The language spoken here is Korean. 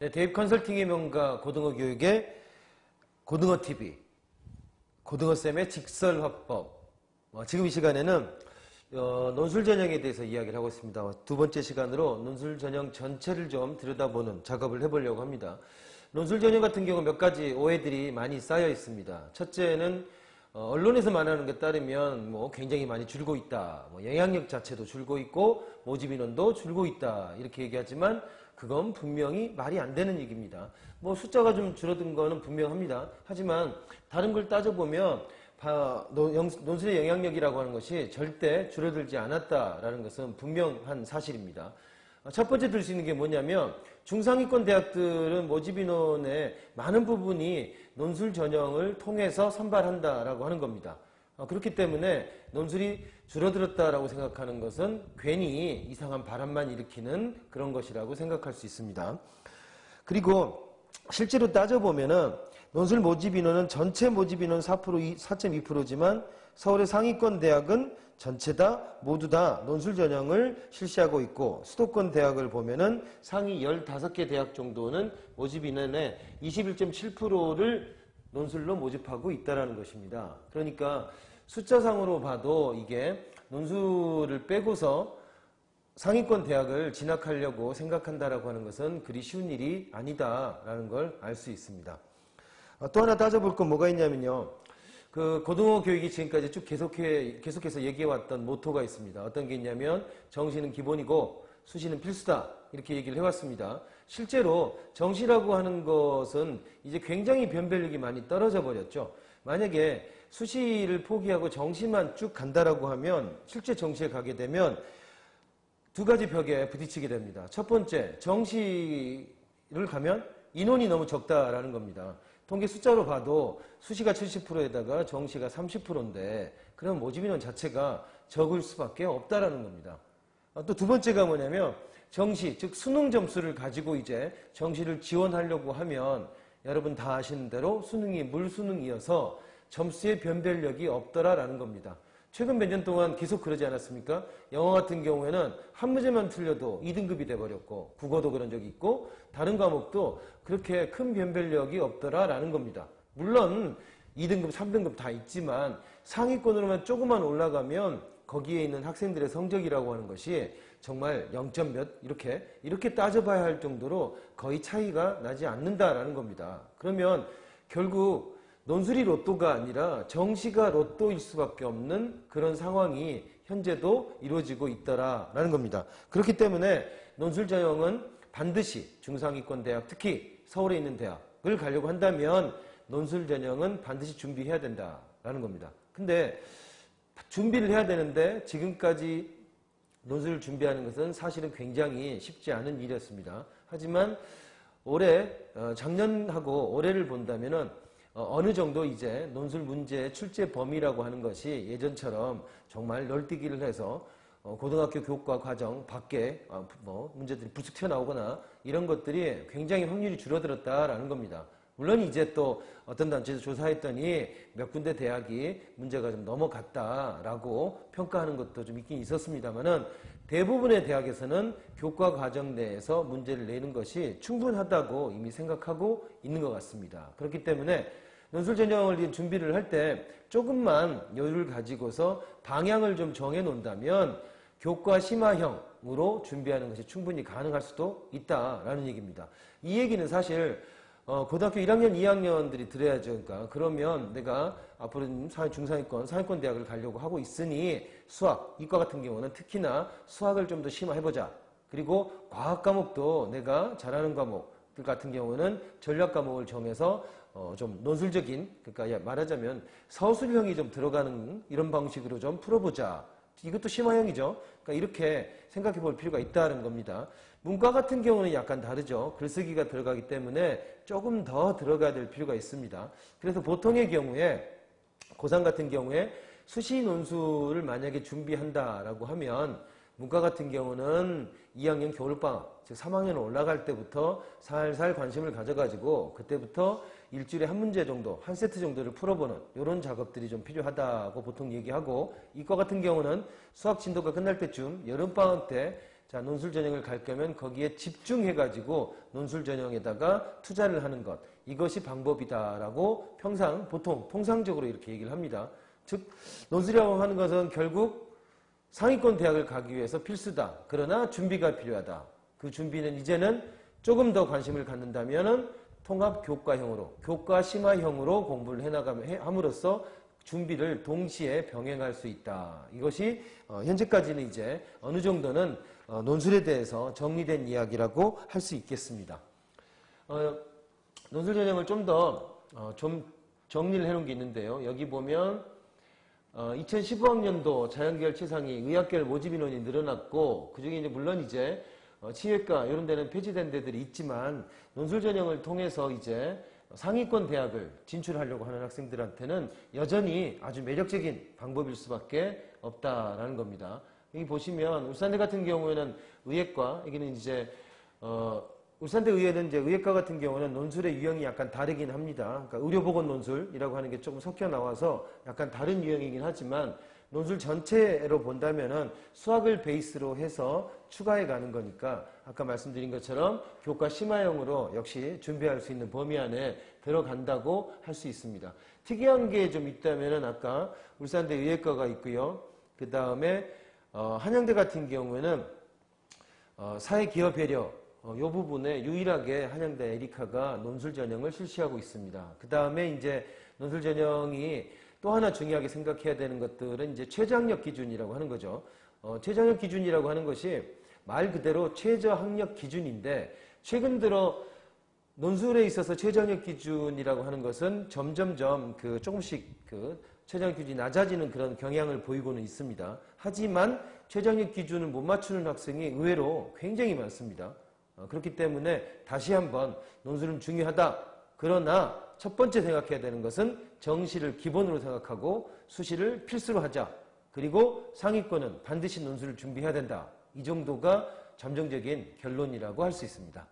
네, 대입 컨설팅의 명가 고등어 교육의 고등어 TV, 고등어쌤의 직설화법. 지금 이 시간에는 논술 전형에 대해서 이야기를 하고 있습니다. 두 번째 시간으로 논술 전형 전체를 좀 들여다보는 작업을 해보려고 합니다. 논술 전형 같은 경우 몇 가지 오해들이 많이 쌓여 있습니다. 첫째는 언론에서 말하는 것에 따르면 굉장히 많이 줄고 있다. 영향력 자체도 줄고 있고 모집 인원도 줄고 있다. 이렇게 얘기하지만 그건 분명히 말이 안 되는 얘기입니다. 숫자가 좀 줄어든 거는 분명합니다. 하지만 다른 걸 따져보면 논술의 영향력이라고 하는 것이 절대 줄어들지 않았다라는 것은 분명한 사실입니다. 첫 번째 들 수 있는 게 뭐냐면 중상위권 대학들은 모집 인원의 많은 부분이 논술 전형을 통해서 선발한다라고 하는 겁니다. 그렇기 때문에 논술이 줄어들었다라고 생각하는 것은 괜히 이상한 바람만 일으키는 그런 것이라고 생각할 수 있습니다. 그리고 실제로 따져보면은 논술 모집 인원은 전체 모집 인원 4.2%지만 서울의 상위권 대학은 전체 다 모두 다 논술 전형을 실시하고 있고 수도권 대학을 보면은 상위 15개 대학 정도는 모집 인원의 21.7%를 논술로 모집하고 있다는 것입니다. 그러니까 숫자상으로 봐도 이게 논술을 빼고서 상위권 대학을 진학하려고 생각한다라고 하는 것은 그리 쉬운 일이 아니다라는 걸 알 수 있습니다. 또 하나 따져볼 건 뭐가 있냐면요. 고등어 교육이 지금까지 쭉 계속해서 얘기해왔던 모토가 있습니다. 어떤 게 있냐면 정시는 기본이고 수시는 필수다. 이렇게 얘기를 해왔습니다. 실제로 정시라고 하는 것은 이제 굉장히 변별력이 많이 떨어져 버렸죠. 만약에 수시를 포기하고 정시만 쭉 간다라고 하면 실제 정시에 가게 되면 두 가지 벽에 부딪히게 됩니다. 첫 번째, 정시를 가면 인원이 너무 적다라는 겁니다. 통계 숫자로 봐도 수시가 70%에다가 정시가 30%인데 그럼 모집 인원 자체가 적을 수밖에 없다라는 겁니다. 또 두 번째가 뭐냐면 정시, 즉 수능 점수를 가지고 이제 정시를 지원하려고 하면 여러분 다 아시는 대로 수능이 물수능이어서 점수의 변별력이 없더라라는 겁니다. 최근 몇 년 동안 계속 그러지 않았습니까? 영어 같은 경우에는 한 문제만 틀려도 2등급이 돼버렸고 국어도 그런 적이 있고 다른 과목도 그렇게 큰 변별력이 없더라라는 겁니다. 물론 2등급, 3등급 다 있지만 상위권으로만 조금만 올라가면 거기에 있는 학생들의 성적이라고 하는 것이 정말 0점 몇 이렇게 따져봐야 할 정도로 거의 차이가 나지 않는다라는 겁니다. 그러면 결국 논술이 로또가 아니라 정시가 로또일 수밖에 없는 그런 상황이 현재도 이루어지고 있더라라는 겁니다. 그렇기 때문에 논술 전형은 반드시 중상위권 대학, 특히 서울에 있는 대학을 가려고 한다면 논술 전형은 반드시 준비해야 된다라는 겁니다. 근데 준비를 해야 되는데 지금까지 논술을 준비하는 것은 사실은 굉장히 쉽지 않은 일이었습니다. 하지만 작년하고 올해를 본다면은 어느 정도 이제 논술 문제의 출제 범위라고 하는 것이 예전처럼 정말 널뛰기를 해서 고등학교 교과 과정 밖에 문제들이 불쑥 튀어나오거나 이런 것들이 굉장히 확률이 줄어들었다라는 겁니다. 물론 이제 또 어떤 단체에서 조사했더니 몇 군데 대학이 문제가 좀 넘어갔다라고 평가하는 것도 좀 있긴 있었습니다만은 대부분의 대학에서는 교과 과정 내에서 문제를 내는 것이 충분하다고 이미 생각하고 있는 것 같습니다. 그렇기 때문에 논술 전형을 준비를 할 때 조금만 여유를 가지고서 방향을 좀 정해 놓는다면 교과 심화형으로 준비하는 것이 충분히 가능할 수도 있다라는 얘기입니다. 이 얘기는 사실 고등학교 1학년, 2학년들이 들어야죠. 그러면 내가 앞으로 중상위권, 상위권 대학을 가려고 하고 있으니 수학, 이과 같은 경우는 특히나 수학을 좀 더 심화해보자. 그리고 과학 과목도 내가 잘하는 과목들 같은 경우는 전략 과목을 정해서 좀 논술적인, 그러니까 말하자면 서술형이 좀 들어가는 이런 방식으로 좀 풀어보자. 이것도 심화형이죠. 그러니까 이렇게 생각해 볼 필요가 있다는 겁니다. 문과 같은 경우는 약간 다르죠. 글쓰기가 들어가기 때문에 조금 더 들어가야 될 필요가 있습니다. 그래서 보통의 경우에 고3 같은 경우에 수시 논술을 만약에 준비한다라고 하면 문과 같은 경우는 2학년 겨울방학, 즉 3학년 올라갈 때부터 살살 관심을 가져가지고 그때부터 일주일에 한 문제 정도, 한 세트 정도를 풀어보는 이런 작업들이 좀 필요하다고 보통 얘기하고 이과 같은 경우는 수학 진도가 끝날 때쯤 여름방학 때 자, 논술 전형을 갈 거면 거기에 집중해가지고 논술 전형에다가 투자를 하는 것. 이것이 방법이다라고 보통 통상적으로 이렇게 얘기를 합니다. 즉, 논술이라고 하는 것은 결국 상위권 대학을 가기 위해서 필수다. 그러나 준비가 필요하다. 그 준비는 이제는 조금 더 관심을 갖는다면은 통합 교과형으로, 교과 심화형으로 공부를 함으로써 준비를 동시에 병행할 수 있다. 이것이 현재까지는 이제 어느 정도는 논술에 대해서 정리된 이야기라고 할 수 있겠습니다. 논술 전형을 좀 더 정리를 해놓은 게 있는데요. 여기 보면 2015학년도 자연계열 최상위 의학계열 모집 인원이 늘어났고 그중에 이제 물론 이제 치외과 이런 데는 폐지된 데들이 있지만 논술 전형을 통해서 이제 상위권 대학을 진출하려고 하는 학생들한테는 여전히 아주 매력적인 방법일 수밖에 없다라는 겁니다. 여기 보시면 울산대 같은 경우에는 의예과, 여기는 이제 울산대 의예는 이제 의예과 같은 경우는 논술의 유형이 약간 다르긴 합니다. 그러니까 의료보건 논술이라고 하는 게 조금 섞여 나와서 약간 다른 유형이긴 하지만 논술 전체로 본다면은 수학을 베이스로 해서 추가해 가는 거니까 아까 말씀드린 것처럼 교과 심화형으로 역시 준비할 수 있는 범위 안에 들어간다고 할 수 있습니다. 특이한 게 좀 있다면은 아까 울산대 의예과가 있고요. 그 다음에 한양대 같은 경우에는 사회기업 배려 이 부분에 유일하게 한양대 에리카가 논술 전형을 실시하고 있습니다. 그 다음에 이제 논술 전형이 또 하나 중요하게 생각해야 되는 것들은 이제 최저학력 기준이라고 하는 거죠. 최저학력 기준이라고 하는 것이 말 그대로 최저학력 기준인데 최근 들어 논술에 있어서 최저학력 기준이라고 하는 것은 점점점 조금씩 최저학력 기준이 낮아지는 그런 경향을 보이고는 있습니다. 하지만 최저학력 기준을 못 맞추는 학생이 의외로 굉장히 많습니다. 그렇기 때문에 다시 한번 논술은 중요하다. 그러나 첫 번째 생각해야 되는 것은 정시를 기본으로 생각하고 수시를 필수로 하자. 그리고 상위권은 반드시 논술을 준비해야 된다. 이 정도가 잠정적인 결론이라고 할 수 있습니다.